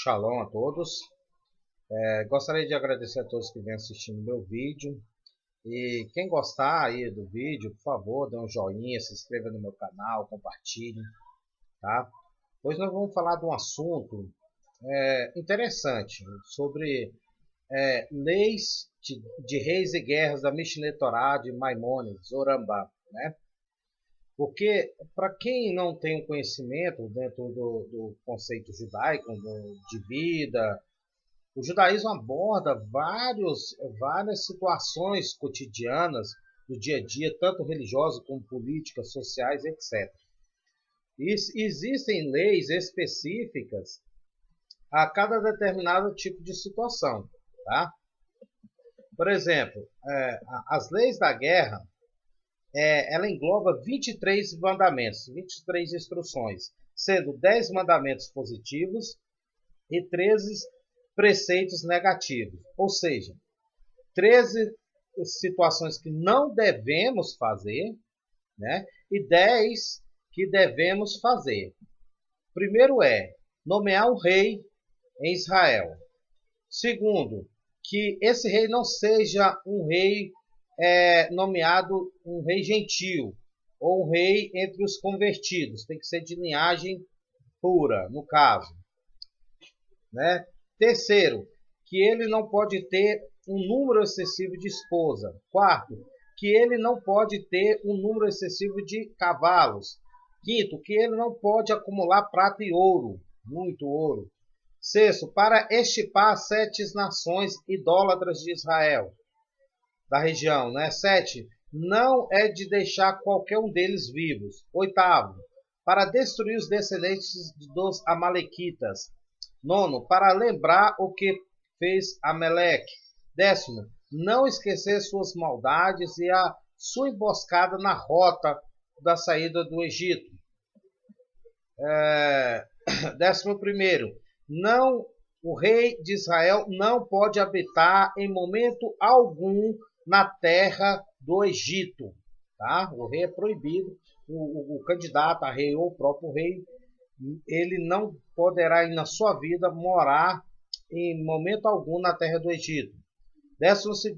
Shalom a todos. Gostaria de agradecer a todos que vêm assistindo meu vídeo. E quem gostar aí do vídeo, por favor, dê um joinha, se inscreva no meu canal, compartilhe, tá? Hoje nós vamos falar de um assunto interessante sobre leis de reis e guerras da Mishneh Torá de Maimônides, Orambá, né? Porque, para quem não tem um conhecimento dentro do conceito judaico, de vida, o judaísmo aborda várias situações cotidianas do dia a dia, tanto religiosas como políticas, sociais, etc. E existem leis específicas a cada determinado tipo de situação. Tá? Por exemplo, as leis da guerra, ela engloba 23 mandamentos, 23 instruções, sendo 10 mandamentos positivos e 13 preceitos negativos. Ou seja, 13 situações que não devemos fazer, né? E 10 que devemos fazer. Primeiro nomear um rei em Israel. Segundo, que esse rei não seja um rei nomeado um rei gentil ou um rei entre os convertidos. Tem que ser de linhagem pura, no caso. Né? Terceiro, que ele não pode ter um número excessivo de esposa. Quarto, que ele não pode ter um número excessivo de cavalos. Quinto, que ele não pode acumular prata e ouro, muito ouro. Sexto, para extirpar 7 nações idólatras de Israel, da região. Né? 7, não é de deixar qualquer um deles vivos. Oitavo, para destruir os descendentes dos amalequitas. 9, para lembrar o que fez Ameleque. 10, não esquecer suas maldades e a sua emboscada na rota da saída do Egito. 11, o rei de Israel não pode habitar em momento algum na terra do Egito. Tá? O rei é proibido, o candidato a rei ou o próprio rei, ele não poderá na sua vida morar em momento algum na terra do Egito. 12,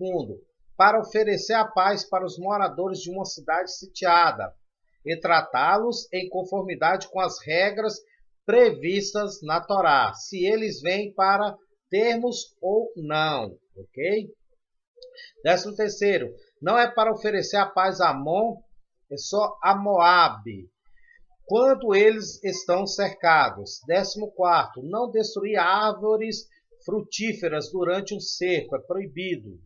para oferecer a paz para os moradores de uma cidade sitiada e tratá-los em conformidade com as regras previstas na Torá, se eles vêm para termos ou não, ok? 13, não é para oferecer a paz a Amon, é só a Moabe, quando eles estão cercados. 14, não destruir árvores frutíferas durante um cerco, é proibido.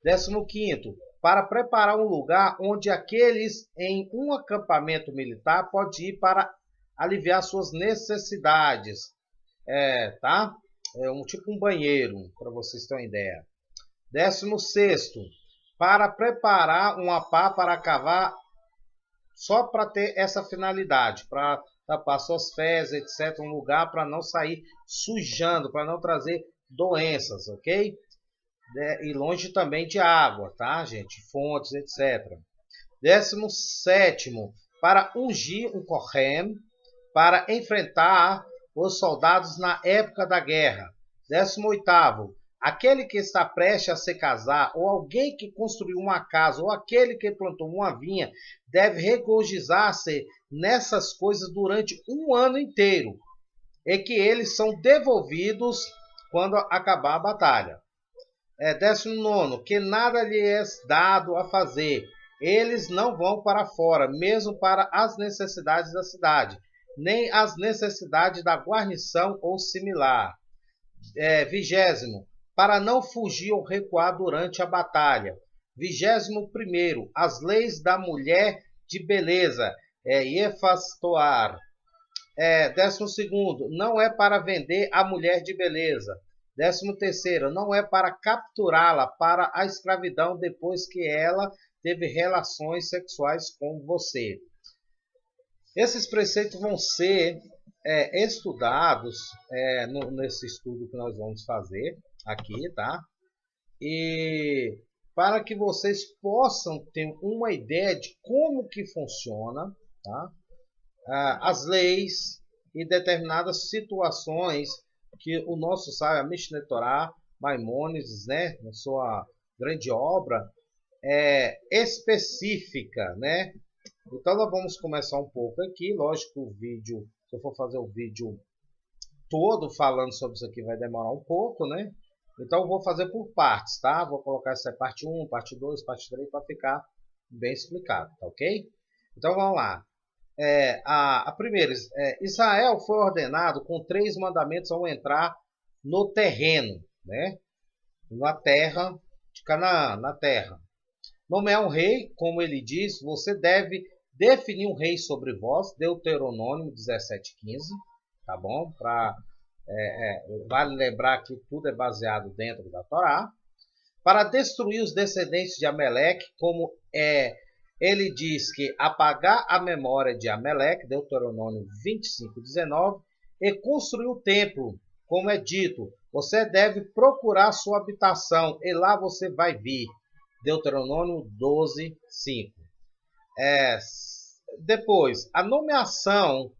15, para preparar um lugar onde aqueles em um acampamento militar podem ir para aliviar suas necessidades. Tá? É tipo um banheiro, para vocês terem uma ideia. 16, para preparar uma pá para cavar só para ter essa finalidade, para tapar suas fezes, etc. Um lugar para não sair sujando, para não trazer doenças, ok? E longe também de água, tá, gente? Fontes, etc. 17, para ungir um Kohen, para enfrentar os soldados na época da guerra. 18, aquele que está prestes a se casar, ou alguém que construiu uma casa, ou aquele que plantou uma vinha, deve regozijar-se nessas coisas durante um ano inteiro, e que eles são devolvidos quando acabar a batalha. 19, que nada lhe é dado a fazer. Eles não vão para fora, mesmo para as necessidades da cidade, nem as necessidades da guarnição ou similar. 20, para não fugir ou recuar durante a batalha. 21, as leis da mulher de beleza, Yefas Toar. 12, não é para vender a mulher de beleza. 13, não é para capturá-la para a escravidão depois que ela teve relações sexuais com você. Esses preceitos vão ser estudados nesse estudo que nós vamos fazer aqui, tá? E para que vocês possam ter uma ideia de como que funciona, tá? As leis e determinadas situações que o nosso sábio, a Mishneh Torah, Maimônides, né, na sua grande obra, específica, né? Então nós vamos começar um pouco aqui, lógico que o vídeo, se eu for fazer o vídeo todo falando sobre isso aqui vai demorar um pouco, né? Então eu vou fazer por partes, tá? Vou colocar essa parte 1, parte 2, parte 3 para ficar bem explicado, tá ok? Então vamos lá. A primeira, Israel foi ordenado com 3 mandamentos ao entrar no terreno, né? Na terra de Canaã, na terra. Nomear um rei, como ele diz, você deve definir um rei sobre vós, Deuteronômio 17:15, tá bom? Vale lembrar que tudo é baseado dentro da Torá. Para destruir os descendentes de Ameleque, como ele diz que apagar a memória de Ameleque, Deuteronômio 25:19, e construir o templo, como é dito, você deve procurar sua habitação, e lá você vai vir, Deuteronômio 12:5. Depois, a nomeação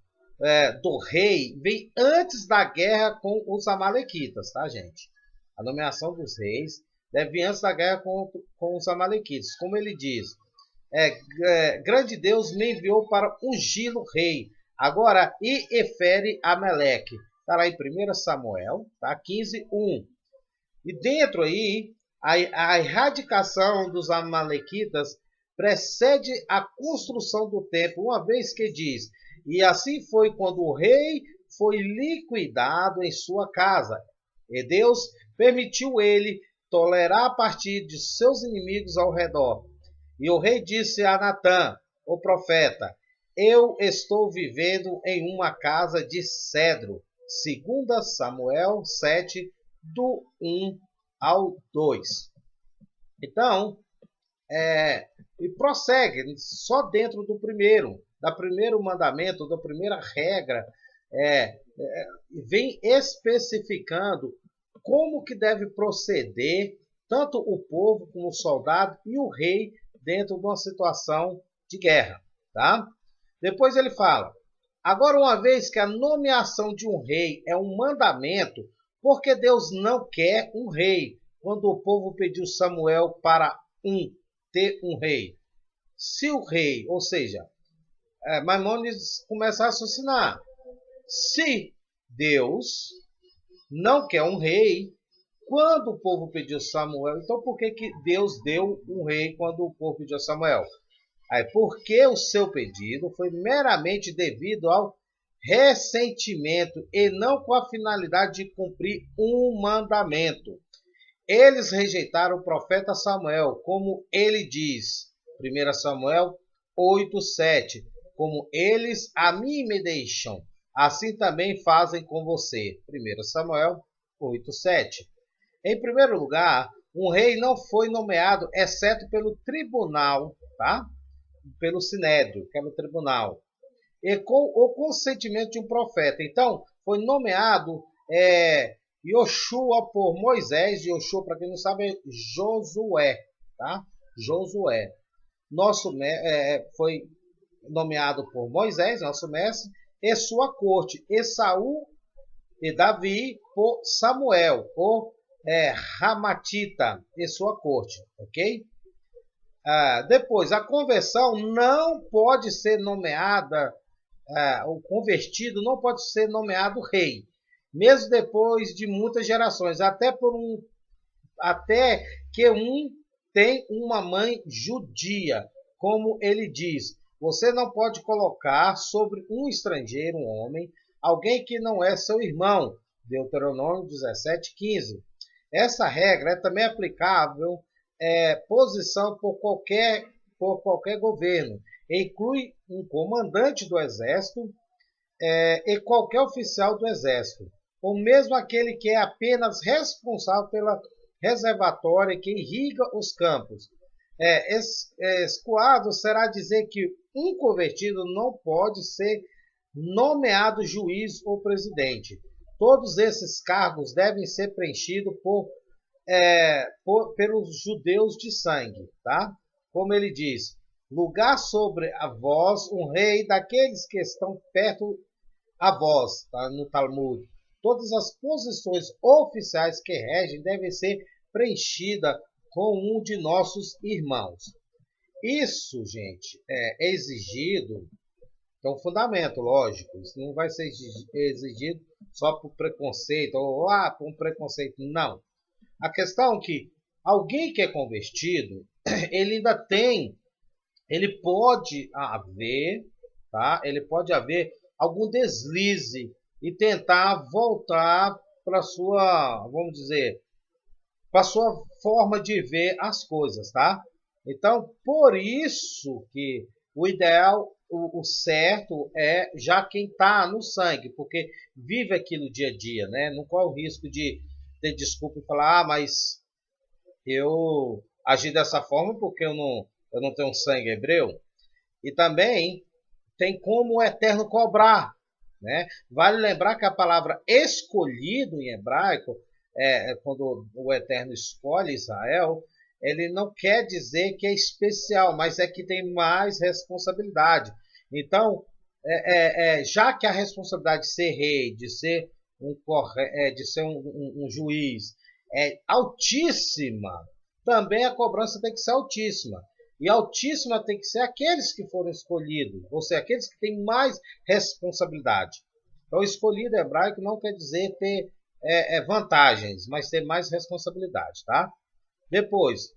do rei vem antes da guerra com os amalequitas, tá, gente? A nomeação dos reis deve vir antes da guerra com os amalequitas. Como ele diz, grande Deus me enviou para ungir-lo rei. Agora, efere Ameleque. Está lá em 1 Samuel, tá? 15:1. E dentro aí, a erradicação dos amalequitas precede a construção do templo, uma vez que diz, e assim foi quando o rei foi liquidado em sua casa. E Deus permitiu ele tolerar a partir de seus inimigos ao redor. E o rei disse a Natã, o profeta, eu estou vivendo em uma casa de cedro. 2 Samuel 7, do 1 ao 2. Então, e prossegue, só dentro do primeiro mandamento, da primeira regra, vem especificando como que deve proceder tanto o povo como o soldado e o rei dentro de uma situação de guerra, tá? Depois ele fala, agora uma vez que a nomeação de um rei é um mandamento, porque Deus não quer um rei, quando o povo pediu Samuel para ter um rei. Se o rei, ou seja, Maimônides começa a raciocinar, se Deus não quer um rei, quando o povo pediu Samuel, então por que Deus deu um rei quando o povo pediu Samuel? Porque o seu pedido foi meramente devido ao ressentimento e não com a finalidade de cumprir um mandamento. Eles rejeitaram o profeta Samuel, como ele diz, 1 Samuel 8:7, como eles a mim me deixam, assim também fazem com você, 1 Samuel 8:7. Em primeiro lugar, um rei não foi nomeado, exceto pelo tribunal, tá? Pelo Sinédrio, que era o tribunal, e com o consentimento de um profeta. Então, foi nomeado Yoshua por Moisés. Yoshua, para quem não sabe, é Josué, tá? Josué. Foi nomeado por Moisés, nosso mestre, e sua corte, e Saul e Davi por Samuel, por Ramatita, e sua corte, ok? Depois, a conversão não pode ser nomeada, o convertido não pode ser nomeado rei, mesmo depois de muitas gerações, até que tem uma mãe judia, como ele diz, você não pode colocar sobre um estrangeiro, um homem, alguém que não é seu irmão, Deuteronômio 17:15. Essa regra é também aplicável posição por qualquer governo. Inclui um comandante do exército e qualquer oficial do exército, ou mesmo aquele que é apenas responsável pela reservatória que irriga os campos. Escoado será dizer que um convertido não pode ser nomeado juiz ou presidente. Todos esses cargos devem ser preenchidos pelos judeus de sangue, tá? Como ele diz, lugar sobre a vós um rei daqueles que estão perto a vós, tá? No Talmud. todas as posições oficiais que regem devem ser preenchidas com um de nossos irmãos. Isso, gente, é exigido, é um fundamento, lógico. Isso não vai ser exigido só por preconceito, ou por um preconceito, não. A questão é que alguém que é convertido, ele ainda tem, ele pode haver, tá? Ele pode haver algum deslize e tentar voltar para sua, vamos dizer, para sua forma de ver as coisas, tá? Então, por isso que o ideal, o certo é já quem está no sangue, porque vive aquilo dia a dia, né? Não corre o risco de ter desculpa e falar, mas eu agi dessa forma porque eu não tenho sangue hebreu. E também tem como o Eterno cobrar, né? Vale lembrar que a palavra escolhido em hebraico, quando o Eterno escolhe Israel, ele não quer dizer que é especial, mas é que tem mais responsabilidade. Então, já que a responsabilidade de ser rei, de ser um juiz, é altíssima, também a cobrança tem que ser altíssima. E altíssima tem que ser aqueles que foram escolhidos, ou seja, aqueles que têm mais responsabilidade. Então, escolhido hebraico não quer dizer ter vantagens, mas ter mais responsabilidade, tá? Depois,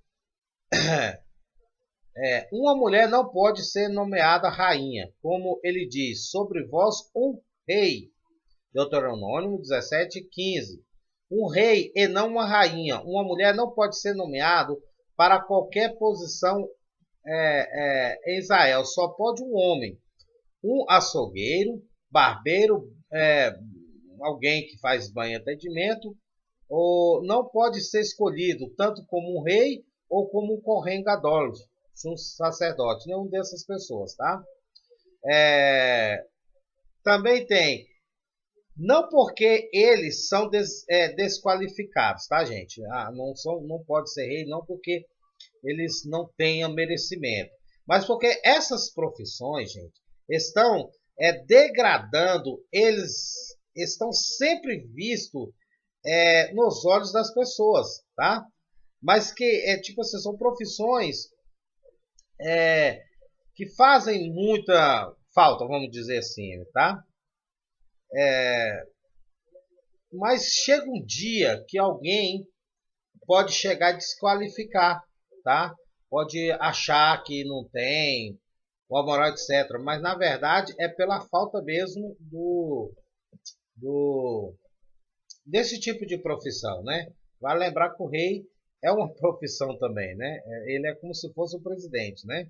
uma mulher não pode ser nomeada rainha, como ele diz, sobre vós um rei. Deuteronômio 17:15. Um rei e não uma rainha. Uma mulher não pode ser nomeada para qualquer posição em Israel. Só pode um homem. Um açougueiro, barbeiro, alguém que faz banho e atendimento, ou não pode ser escolhido tanto como um rei ou como um Kohen Gadol, um sacerdote, nenhum dessas pessoas, tá? Também tem, não porque eles são desqualificados, tá, gente? Não pode ser rei, não porque eles não tenham merecimento, mas porque essas profissões, gente, estão degradando, eles estão sempre vistos nos olhos das pessoas, tá? Mas que tipo assim, são profissões que fazem muita falta, vamos dizer assim, tá? Mas chega um dia que alguém pode chegar a desqualificar, tá? Pode achar que não tem, uma moral, etc. Mas na verdade é pela falta mesmo desse tipo de profissão, né? Vale lembrar que o rei é uma profissão também, né? Ele é como se fosse o presidente, né?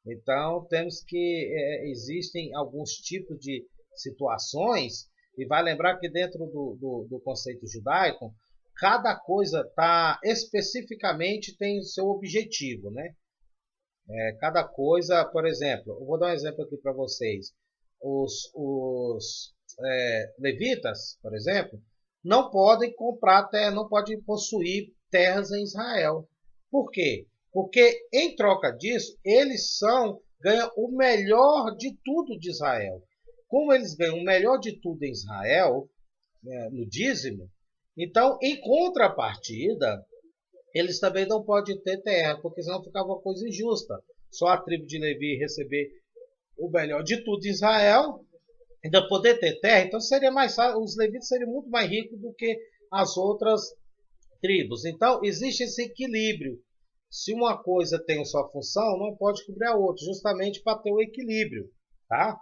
Então temos que existem alguns tipos de situações e vai lembrar que dentro do conceito judaico cada coisa tá especificamente tem o seu objetivo, né? Cada coisa, por exemplo, eu vou dar um exemplo aqui para vocês. Os levitas, por exemplo, não podem comprar terra, não podem possuir terras em Israel. Por quê? Porque em troca disso, eles ganham o melhor de tudo de Israel. Como eles ganham o melhor de tudo em Israel, no dízimo, então, em contrapartida, eles também não podem ter terra, porque senão ficava uma coisa injusta. Só a tribo de Levi receber o melhor de tudo de Israel, ainda poder ter terra, então seria mais fácil, os levitas seriam muito mais ricos do que as outras tribos. Então, existe esse equilíbrio. Se uma coisa tem sua função, não pode cobrir a outra, justamente para ter o equilíbrio, tá?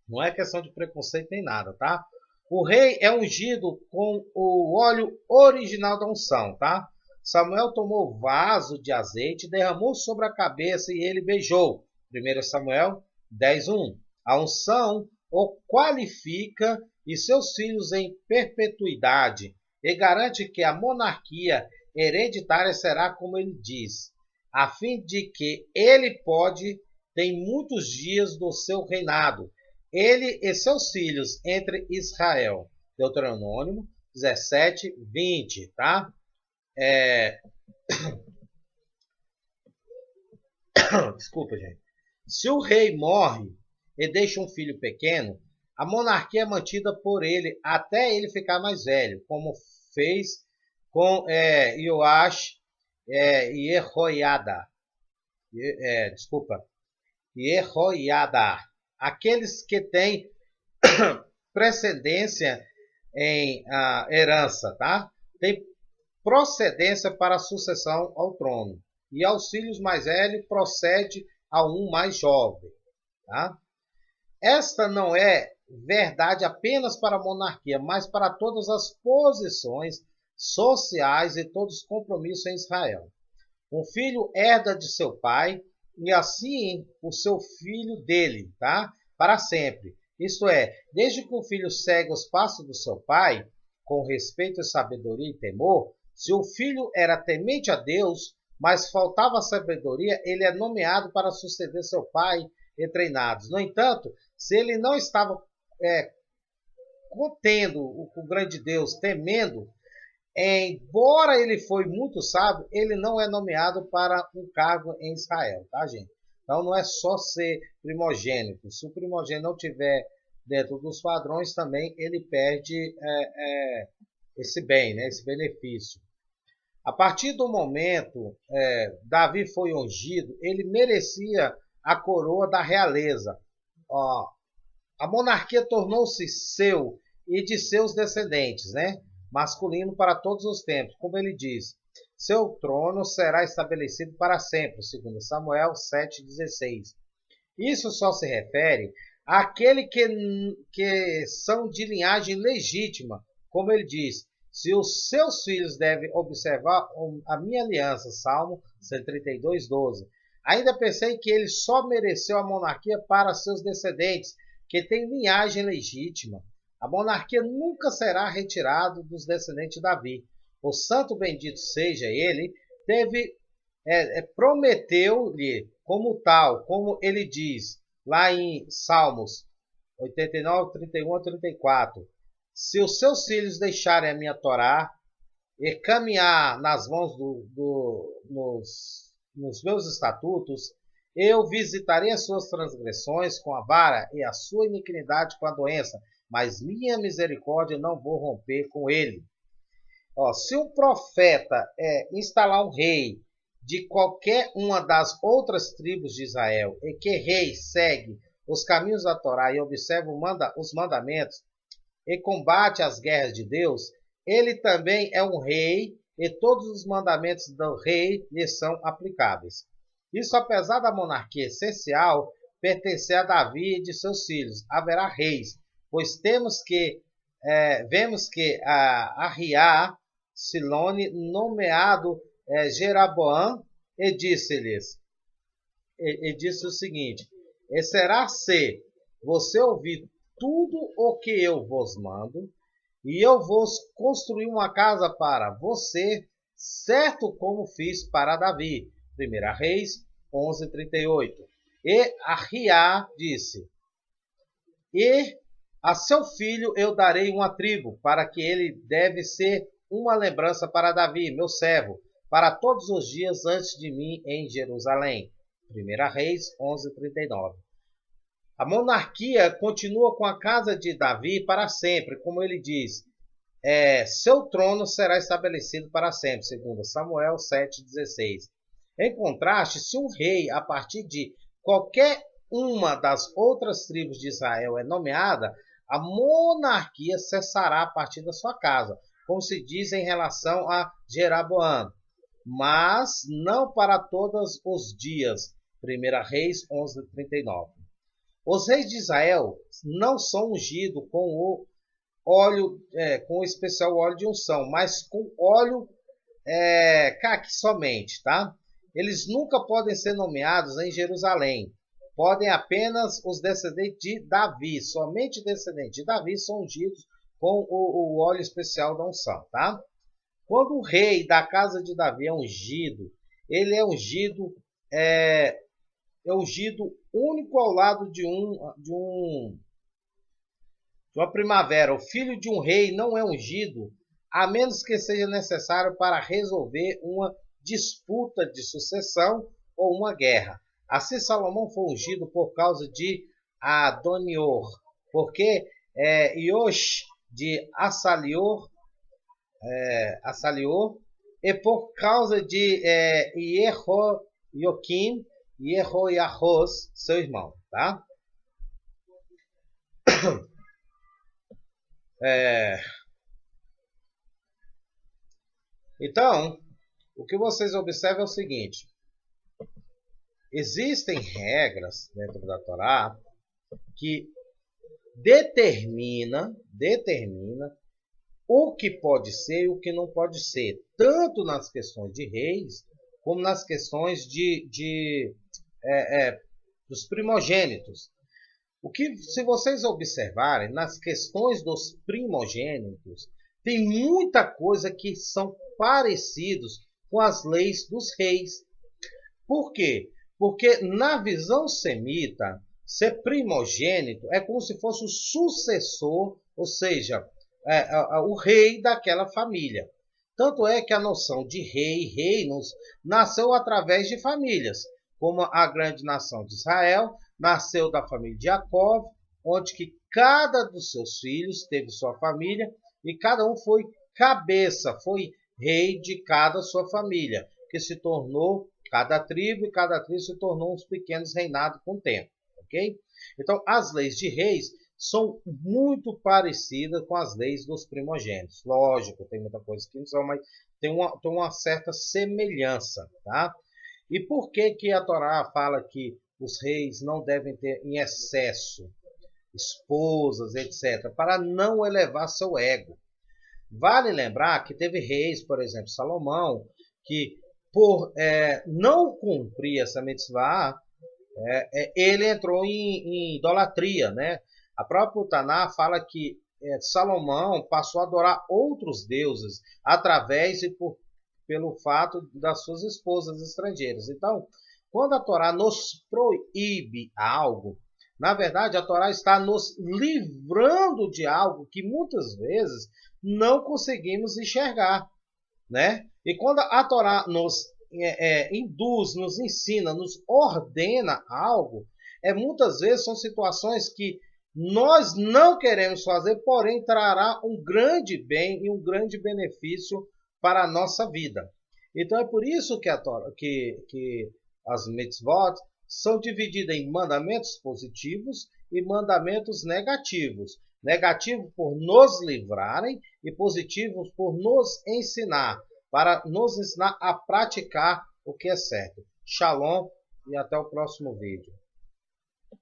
Não é questão de preconceito nem nada, tá? O rei é ungido com o óleo original da unção, tá? Samuel tomou o vaso de azeite, derramou sobre a cabeça e ele beijou. 1 Samuel 10:1. A unção o qualifica e seus filhos em perpetuidade e garante que a monarquia hereditária será como ele diz, a fim de que ele tem muitos dias do seu reinado, ele e seus filhos entre Israel. Deuteronômio 17:20, tá? Desculpa, gente. Se o rei morre e deixa um filho pequeno, A monarquia é mantida por ele até ele ficar mais velho, como fez com Ioás e Jehoiada. Desculpa, Jehoiada. Aqueles que têm precedência em herança, tá? Tem procedência para a sucessão ao trono. E aos filhos mais velhos procede a um mais jovem, tá? Esta não é verdade apenas para a monarquia, mas para todas as posições sociais e todos os compromissos em Israel. Um filho herda de seu pai e assim o seu filho dele, tá? Para sempre. Isto é, desde que o filho segue os passos do seu pai, com respeito, sabedoria e temor, se o filho era temente a Deus, mas faltava sabedoria, ele é nomeado para suceder seu pai e treinados. No entanto, se ele não estava contendo o grande Deus, temendo, embora ele foi muito sábio, ele não é nomeado para um cargo em Israel, tá, gente? Então não é só ser primogênito. Se o primogênito não tiver dentro dos padrões, também ele perde esse bem, né, esse benefício. A partir do momento Davi foi ungido, ele merecia a coroa da realeza. A monarquia tornou-se seu e de seus descendentes, né? Masculino para todos os tempos, como ele diz. Seu trono será estabelecido para sempre, segundo Samuel 7,16. Isso só se refere àquele que são de linhagem legítima, como ele diz. Se os seus filhos devem observar a minha aliança, Salmo 132:12. Ainda pensei que ele só mereceu a monarquia para seus descendentes, que têm linhagem legítima. A monarquia nunca será retirada dos descendentes de Davi. O santo bendito seja ele, prometeu-lhe como tal, como ele diz lá em Salmos 89, 31 a 34. Se os seus filhos deixarem a minha Torá e caminhar nas mãos nos meus estatutos, eu visitarei as suas transgressões com a vara e a sua iniquidade com a doença, mas minha misericórdia não vou romper com ele. Se um profeta instalar um rei de qualquer uma das outras tribos de Israel e que rei segue os caminhos da Torá e observa os mandamentos e combate as guerras de Deus, ele também é um rei e todos os mandamentos do rei lhe são aplicáveis. Isso, apesar da monarquia essencial pertencer a Davi e de seus filhos, haverá reis, pois vemos que Ahiá, Silone, nomeado Jeroboão, e disse-lhes, disse o seguinte: e será se você ouvir tudo o que eu vos mando, e eu vos construir uma casa para você, certo como fiz para Davi. 1 Reis 11:38. E Ahiá disse: e a seu filho eu darei uma tribo, para que ele deve ser uma lembrança para Davi, meu servo, para todos os dias antes de mim em Jerusalém. 1 Reis 11:39. A monarquia continua com a casa de Davi para sempre, como ele diz. Seu trono será estabelecido para sempre, segundo Samuel 7,16. Em contraste, se um rei, a partir de qualquer uma das outras tribos de Israel é nomeada, a monarquia cessará a partir da sua casa, como se diz em relação a Jeroboão, mas não para todos os dias. 1 Reis 11:39. Os reis de Israel não são ungidos com o óleo, com o especial óleo de unção, mas com óleo caqui somente, tá? Eles nunca podem ser nomeados em Jerusalém. Podem apenas os descendentes de Davi, somente descendentes de Davi são ungidos com o óleo especial da unção, tá? Quando o rei da casa de Davi é ungido, ele é ungido único ao lado de uma primavera. O filho de um rei não é ungido, a menos que seja necessário para resolver uma disputa de sucessão ou uma guerra. Assim Salomão foi ungido por causa de Adonior, porque Yosh de Assalior, e por causa de Yehoiakim e Yehoiahos, seu irmão, tá? Então, o que vocês observam é o seguinte: existem regras dentro da Torá que determina o que pode ser e o que não pode ser, tanto nas questões de reis, como nas questões dos primogênitos. O que, se vocês observarem, nas questões dos primogênitos, tem muita coisa que são parecidos com as leis dos reis. Por quê? Porque na visão semita, ser primogênito é como se fosse o sucessor, ou seja, o rei daquela família. Tanto é que a noção de rei, reinos, nasceu através de famílias, como a grande nação de Israel, nasceu da família de Jacó, onde que cada dos seus filhos teve sua família e cada um foi cabeça, foi rei de cada sua família, que se tornou cada tribo, e cada tribo se tornou uns pequenos reinados com o tempo, ok? Então, as leis de reis são muito parecidas com as leis dos primogênitos. Lógico, tem muita coisa que não são, mas tem uma certa semelhança, tá? E por que a Torá fala que os reis não devem ter em excesso esposas, etc., para não elevar seu ego? Vale lembrar que teve reis, por exemplo, Salomão, que por não cumprir essa mitzvah, ele entrou em idolatria, né? A própria Taná fala que Salomão passou a adorar outros deuses através e pelo fato das suas esposas estrangeiras. Então, quando a Torá nos proíbe algo, na verdade a Torá está nos livrando de algo que muitas vezes não conseguimos enxergar, né? E quando a Torá nos induz, nos ensina, nos ordena algo, muitas vezes são situações que nós não queremos fazer, porém trará um grande bem e um grande benefício para a nossa vida. Então é por isso que que as mitzvot são divididas em mandamentos positivos e mandamentos negativos. Negativo por nos livrarem e positivos por nos ensinar, para nos ensinar a praticar o que é certo. Shalom e até o próximo vídeo.